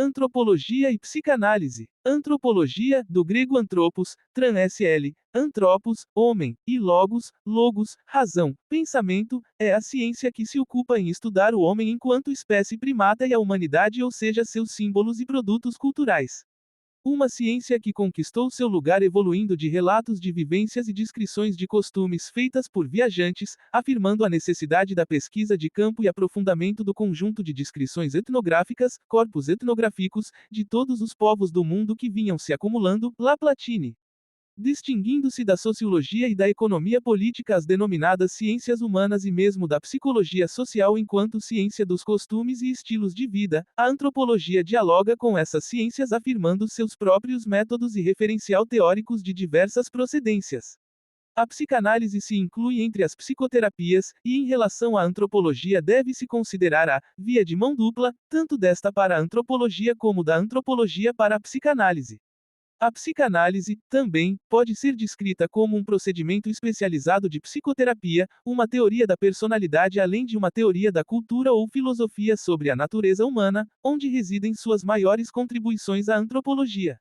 Antropologia e psicanálise. Antropologia, do grego anthropos, tran-sl, anthropos, homem, e logos, razão, pensamento, é a ciência que se ocupa em estudar o homem enquanto espécie primata e a humanidade, ou seja, seus símbolos e produtos culturais. Uma ciência que conquistou seu lugar evoluindo de relatos de vivências e descrições de costumes feitas por viajantes, afirmando a necessidade da pesquisa de campo e aprofundamento do conjunto de descrições etnográficas, corpos etnográficos, de todos os povos do mundo que vinham se acumulando, Laplatine. Distinguindo-se da sociologia e da economia política as denominadas ciências humanas e mesmo da psicologia social enquanto ciência dos costumes e estilos de vida, a antropologia dialoga com essas ciências afirmando seus próprios métodos e referencial teóricos de diversas procedências. A psicanálise se inclui entre as psicoterapias, e em relação à antropologia deve-se considerar a via de mão dupla, tanto desta para a antropologia como da antropologia para a psicanálise. A psicanálise, também, pode ser descrita como um procedimento especializado de psicoterapia, uma teoria da personalidade além de uma teoria da cultura ou filosofia sobre a natureza humana, onde residem suas maiores contribuições à antropologia.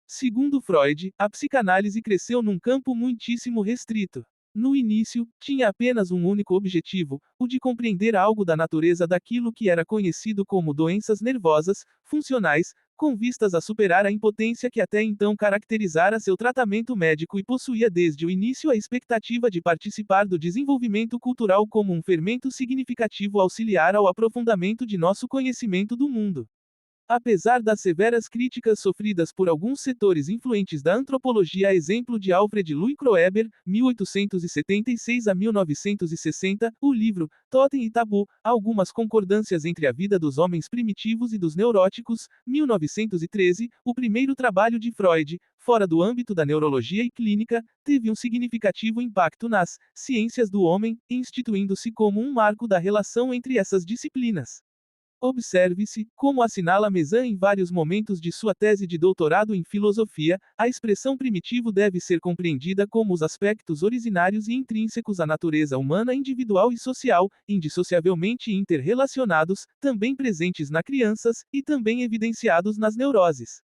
Segundo Freud, a psicanálise cresceu num campo muitíssimo restrito. No início, tinha apenas um único objetivo, o de compreender algo da natureza daquilo que era conhecido como doenças nervosas, funcionais, com vistas a superar a impotência que até então caracterizara seu tratamento médico e possuía desde o início a expectativa de participar do desenvolvimento cultural como um fermento significativo auxiliar ao aprofundamento de nosso conhecimento do mundo. Apesar das severas críticas sofridas por alguns setores influentes da antropologia, a exemplo de Alfred Louis Kroeber, 1876 a 1960, o livro Totem e Tabu, algumas concordâncias entre a vida dos homens primitivos e dos neuróticos, 1913, o primeiro trabalho de Freud, fora do âmbito da neurologia e clínica, teve um significativo impacto nas ciências do homem, instituindo-se como um marco da relação entre essas disciplinas. Observe-se, como assinala Mezan em vários momentos de sua tese de doutorado em filosofia, a expressão primitivo deve ser compreendida como os aspectos originários e intrínsecos à natureza humana individual e social, indissociavelmente interrelacionados, também presentes nas crianças, e também evidenciados nas neuroses.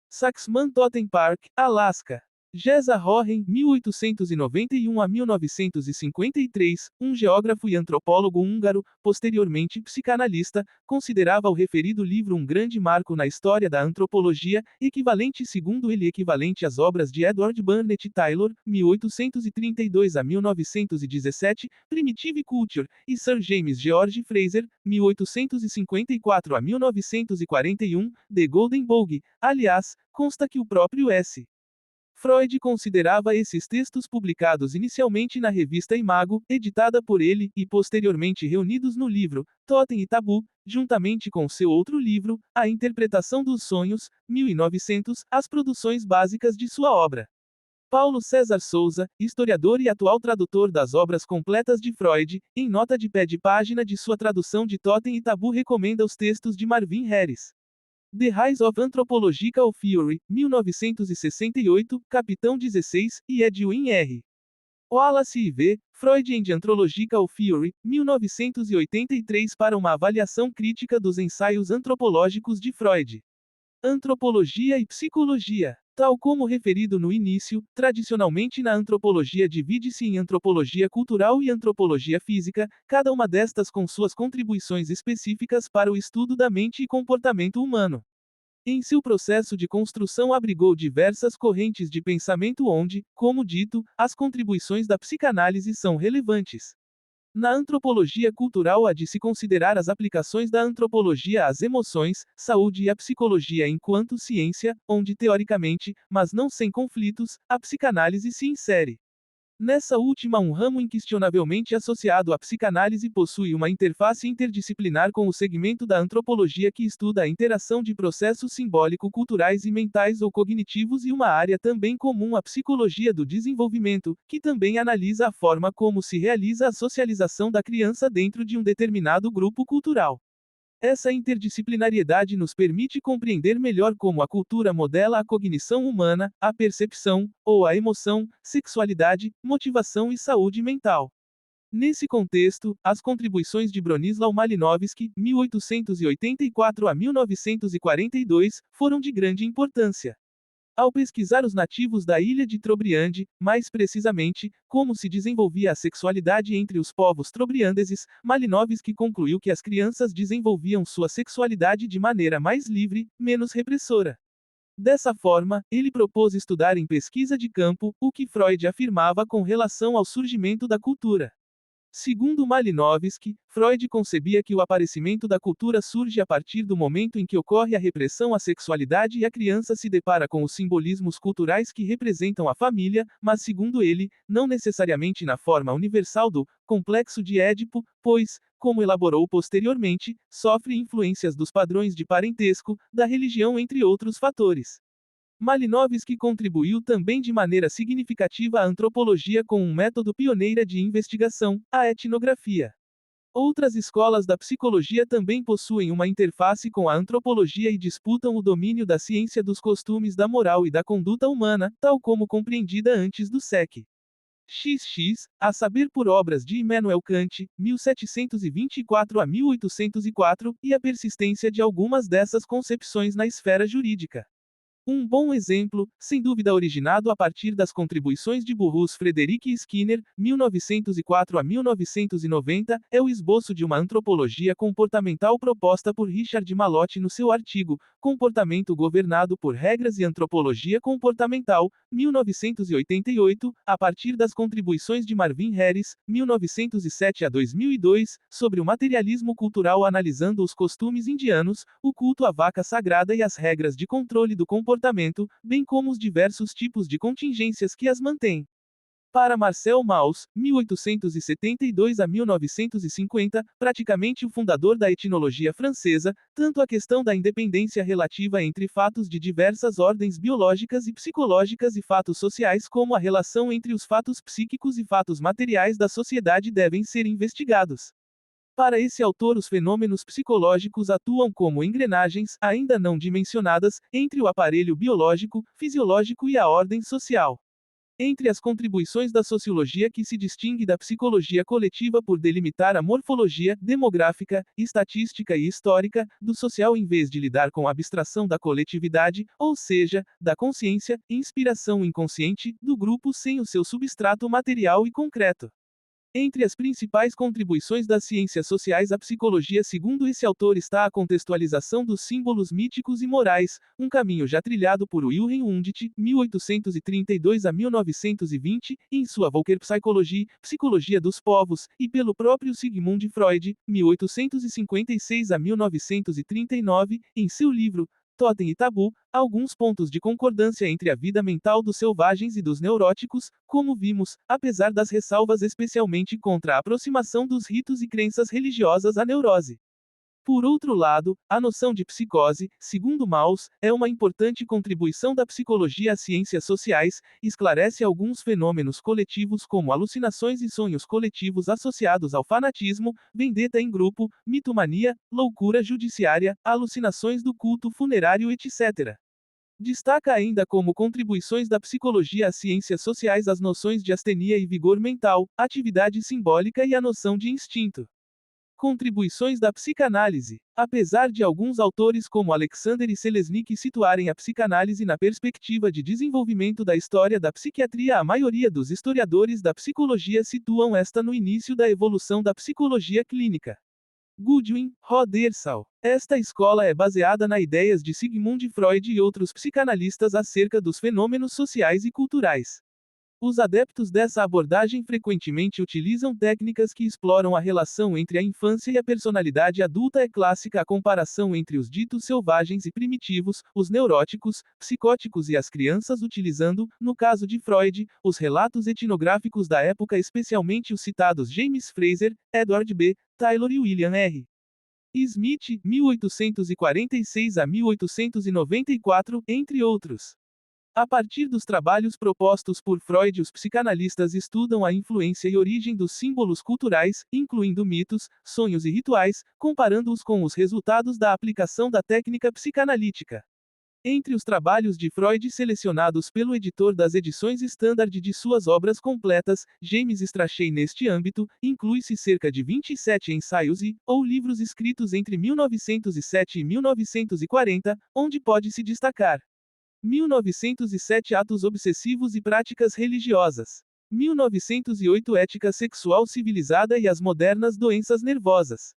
Saxman Totem Park, Alaska. Geza Rohren, 1891 a 1953, um geógrafo e antropólogo húngaro, posteriormente psicanalista, considerava o referido livro um grande marco na história da antropologia, equivalente segundo ele equivalente às obras de Edward Burnett Taylor, 1832 a 1917, Primitive Culture, e Sir James George Fraser, 1854 a 1941, The Golden Bough. Aliás, consta que o próprio S. Freud considerava esses textos publicados inicialmente na revista Imago, editada por ele, e posteriormente reunidos no livro Totem e Tabu, juntamente com seu outro livro, A Interpretação dos Sonhos, 1900, as produções básicas de sua obra. Paulo César Souza, historiador e atual tradutor das obras completas de Freud, em nota de pé de página de sua tradução de Totem e Tabu recomenda os textos de Marvin Harris. The Rise of Anthropological Theory, 1968, capitão 16, e Edwin R. Wallace IV, Freud and Anthropological Theory, 1983 para uma avaliação crítica dos ensaios antropológicos de Freud. Antropologia e psicologia. Tal como referido no início, tradicionalmente na antropologia divide-se em antropologia cultural e antropologia física, cada uma destas com suas contribuições específicas para o estudo da mente e comportamento humano. Em seu processo de construção abrigou diversas correntes de pensamento onde, como dito, as contribuições da psicanálise são relevantes. Na antropologia cultural há de se considerar as aplicações da antropologia às emoções, saúde e à psicologia enquanto ciência, onde teoricamente, mas não sem conflitos, a psicanálise se insere. Nessa última, um ramo inquestionavelmente associado à psicanálise possui uma interface interdisciplinar com o segmento da antropologia que estuda a interação de processos simbólico-culturais e mentais ou cognitivos e uma área também comum à psicologia do desenvolvimento, que também analisa a forma como se realiza a socialização da criança dentro de um determinado grupo cultural. Essa interdisciplinariedade nos permite compreender melhor como a cultura modela a cognição humana, a percepção, ou a emoção, sexualidade, motivação e saúde mental. Nesse contexto, as contribuições de Bronisław Malinowski, 1884 a 1942, foram de grande importância. Ao pesquisar os nativos da ilha de Trobriand, mais precisamente, como se desenvolvia a sexualidade entre os povos trobriandeses, Malinowski concluiu que as crianças desenvolviam sua sexualidade de maneira mais livre, menos repressora. Dessa forma, ele propôs estudar em pesquisa de campo o que Freud afirmava com relação ao surgimento da cultura. Segundo Malinowski, Freud concebia que o aparecimento da cultura surge a partir do momento em que ocorre a repressão à sexualidade e a criança se depara com os simbolismos culturais que representam a família, mas segundo ele, não necessariamente na forma universal do complexo de Édipo, pois, como elaborou posteriormente, sofre influências dos padrões de parentesco, da religião entre outros fatores. Malinowski contribuiu também de maneira significativa à antropologia com um método pioneiro de investigação, a etnografia. Outras escolas da psicologia também possuem uma interface com a antropologia e disputam o domínio da ciência dos costumes da moral e da conduta humana, tal como compreendida antes do SEC. XX, a saber por obras de Immanuel Kant, 1724 a 1804, e a persistência de algumas dessas concepções na esfera jurídica. Um bom exemplo, sem dúvida originado a partir das contribuições de Burrus Frederic Skinner, 1904 a 1990, é o esboço de uma antropologia comportamental proposta por Richard Malotti no seu artigo Comportamento Governado por Regras e Antropologia Comportamental, 1988, a partir das contribuições de Marvin Harris, 1907 a 2002, sobre o materialismo cultural analisando os costumes indianos, o culto à vaca sagrada e as regras de controle do comportamento, bem como os diversos tipos de contingências que as mantêm. Para Marcel Mauss, 1872 a 1950, praticamente o fundador da etnologia francesa, tanto a questão da independência relativa entre fatos de diversas ordens biológicas e psicológicas e fatos sociais como a relação entre os fatos psíquicos e fatos materiais da sociedade devem ser investigados. Para esse autor, os fenômenos psicológicos atuam como engrenagens, ainda não dimensionadas, entre o aparelho biológico, fisiológico e a ordem social. Entre as contribuições da sociologia que se distingue da psicologia coletiva por delimitar a morfologia demográfica, estatística e histórica do social em vez de lidar com a abstração da coletividade, ou seja, da consciência, inspiração inconsciente, do grupo sem o seu substrato material e concreto. Entre as principais contribuições das ciências sociais à psicologia, segundo esse autor, está a contextualização dos símbolos míticos e morais, um caminho já trilhado por Wilhelm Wundt, 1832 a 1920, em sua Völkerpsychologie, Psicologia dos Povos, e pelo próprio Sigmund Freud, 1856 a 1939, em seu livro Totem e Tabu, alguns pontos de concordância entre a vida mental dos selvagens e dos neuróticos, como vimos, apesar das ressalvas especialmente contra a aproximação dos ritos e crenças religiosas à neurose. Por outro lado, a noção de psicose, segundo Mauss, é uma importante contribuição da psicologia às ciências sociais, esclarece alguns fenômenos coletivos como alucinações e sonhos coletivos associados ao fanatismo, vendetta em grupo, mitomania, loucura judiciária, alucinações do culto funerário, etc. Destaca ainda como contribuições da psicologia às ciências sociais as noções de astenia e vigor mental, atividade simbólica e a noção de instinto. Contribuições da psicanálise. Apesar de alguns autores como Alexander e Selesnik situarem a psicanálise na perspectiva de desenvolvimento da história da psiquiatria, a maioria dos historiadores da psicologia situam esta no início da evolução da psicologia clínica. Goodwin, Rodersal. Esta escola é baseada nas ideias de Sigmund Freud e outros psicanalistas acerca dos fenômenos sociais e culturais. Os adeptos dessa abordagem frequentemente utilizam técnicas que exploram a relação entre a infância e a personalidade adulta. É clássica a comparação entre os ditos selvagens e primitivos, os neuróticos, psicóticos e as crianças, utilizando, no caso de Freud, os relatos etnográficos da época, especialmente os citados James Fraser, Edward B. Taylor e William R. Smith, 1846 a 1894, entre outros. A partir dos trabalhos propostos por Freud, os psicanalistas estudam a influência e origem dos símbolos culturais, incluindo mitos, sonhos e rituais, comparando-os com os resultados da aplicação da técnica psicanalítica. Entre os trabalhos de Freud selecionados pelo editor das edições Standard de suas obras completas, James Strachey neste âmbito, inclui-se cerca de 27 ensaios ou livros escritos entre 1907 e 1940, onde pode-se destacar 1907 Atos obsessivos e práticas religiosas. 1908 Ética sexual civilizada e as modernas doenças nervosas.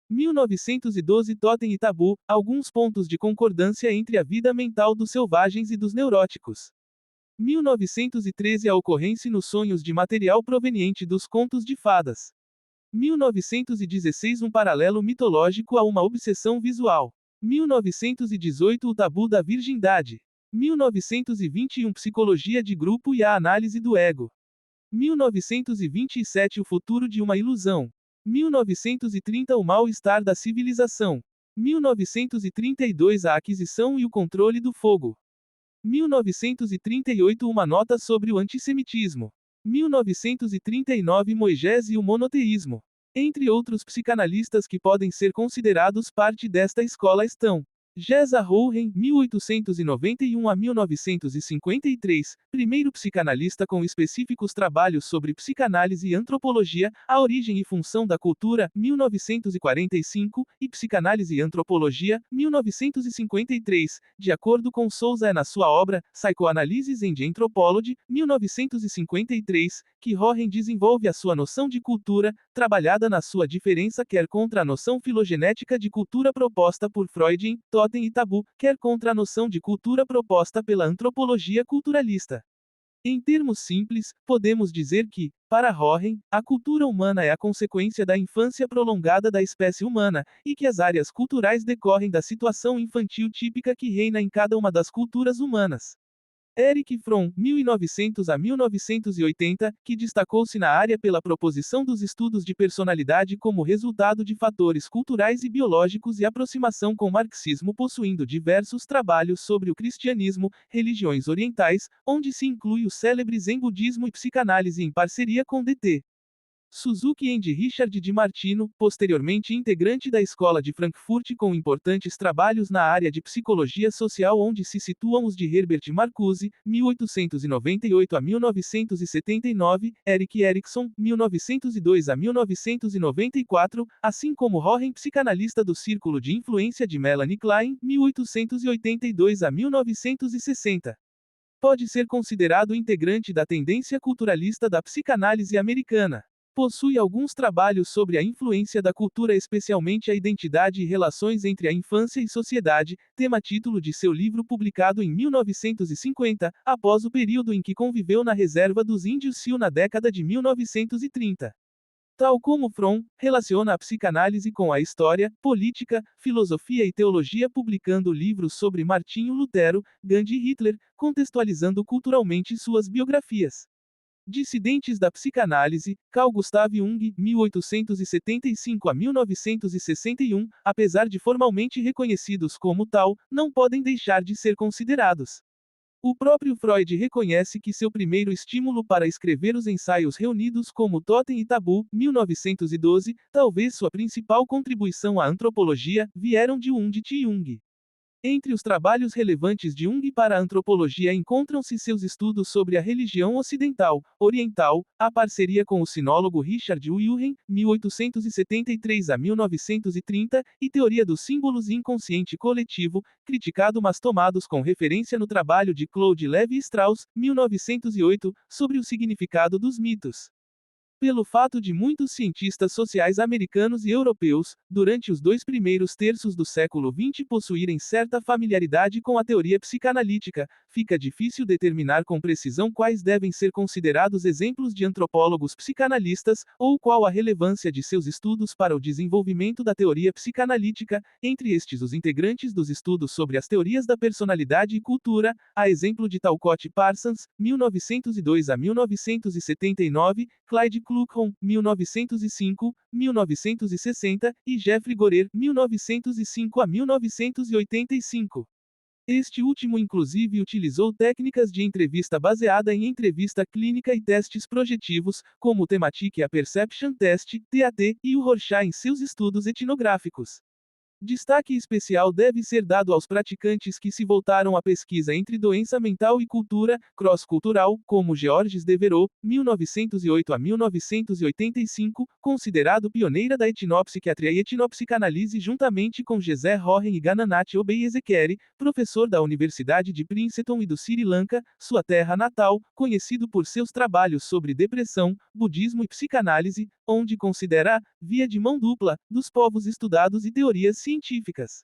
1912 Totem e Tabu, alguns pontos de concordância entre a vida mental dos selvagens e dos neuróticos. 1913 A ocorrência nos sonhos de material proveniente dos contos de fadas. 1916 Um paralelo mitológico a uma obsessão visual. 1918 O tabu da virgindade. 1921 Psicologia de grupo e a análise do ego. 1927 O futuro de uma ilusão. 1930 O mal-estar da civilização. 1932 A aquisição e o controle do fogo. 1938 Uma nota sobre o antissemitismo. 1939 Moisés e o monoteísmo. Entre outros psicanalistas que podem ser considerados parte desta escola estão Geza Houren, 1891 a 1953, primeiro psicanalista com específicos trabalhos sobre psicanálise e antropologia, a origem e função da cultura, 1945, e psicanálise e antropologia, 1953, de acordo com Souza é na sua obra, Psychoanalysis and Anthropology, 1953, que Houren desenvolve a sua noção de cultura, trabalhada na sua diferença quer contra a noção filogenética de cultura proposta por Freud em Totem e Tabu, quer contra a noção de cultura proposta pela antropologia culturalista. Em termos simples, podemos dizer que, para Houren, a cultura humana é a consequência da infância prolongada da espécie humana, e que as áreas culturais decorrem da situação infantil típica que reina em cada uma das culturas humanas. Erich Fromm, 1900 a 1980, que destacou-se na área pela proposição dos estudos de personalidade como resultado de fatores culturais e biológicos e aproximação com o marxismo, possuindo diversos trabalhos sobre o cristianismo, religiões orientais, onde se inclui o célebre Zen budismo e psicanálise em parceria com D.T. Suzuki e de Richard Di Martino, posteriormente integrante da Escola de Frankfurt com importantes trabalhos na área de psicologia social onde se situam os de Herbert Marcuse, 1898 a 1979, Erik Erikson, 1902 a 1994, assim como Houren psicanalista do Círculo de Influência de Melanie Klein, 1882 a 1960. Pode ser considerado integrante da tendência culturalista da psicanálise americana. Possui alguns trabalhos sobre a influência da cultura, especialmente a identidade e relações entre a infância e sociedade, tema-título de seu livro publicado em 1950, após o período em que conviveu na reserva dos índios Sioux na década de 1930. Tal como Fromm, relaciona a psicanálise com a história, política, filosofia e teologia, publicando livros sobre Martinho Lutero, Gandhi e Hitler, contextualizando culturalmente suas biografias. Dissidentes da psicanálise, Carl Gustav Jung, 1875 a 1961, apesar de formalmente reconhecidos como tal, não podem deixar de ser considerados. O próprio Freud reconhece que seu primeiro estímulo para escrever os ensaios reunidos como Totem e Tabu, 1912, talvez sua principal contribuição à antropologia, vieram de Jung. Entre os trabalhos relevantes de Jung para a antropologia encontram-se seus estudos sobre a religião ocidental, oriental, a parceria com o sinólogo Richard Wilhelm, 1873 a 1930, e teoria dos símbolos e inconsciente coletivo, criticado mas tomados com referência no trabalho de Claude Lévi-Strauss, 1908, sobre o significado dos mitos. Pelo fato de muitos cientistas sociais americanos e europeus, durante os 2 primeiros terços do século XX possuírem certa familiaridade com a teoria psicanalítica, fica difícil determinar com precisão quais devem ser considerados exemplos de antropólogos psicanalistas, ou qual a relevância de seus estudos para o desenvolvimento da teoria psicanalítica, entre estes os integrantes dos estudos sobre as teorias da personalidade e cultura, a exemplo de Talcott Parsons, 1902 a 1979, Clyde Kluckhohn, 1905, 1960, e Jeffrey Gorer, 1905 a 1985. Este último inclusive utilizou técnicas de entrevista baseada em entrevista clínica e testes projetivos, como o Thematic Perception Test, TAT, e o Rorschach em seus estudos etnográficos. Destaque especial deve ser dado aos praticantes que se voltaram à pesquisa entre doença mental e cultura cross-cultural, como Georges Devereux, 1908 a 1985, considerado pioneira da etnopsiquiatria e etnopsicanálise juntamente com Geshe Rohen e Gananath Obeyesekere, professor da Universidade de Princeton e do Sri Lanka, sua terra natal, conhecido por seus trabalhos sobre depressão, budismo e psicanálise, onde considera a via de mão dupla dos povos estudados e teorias científicas.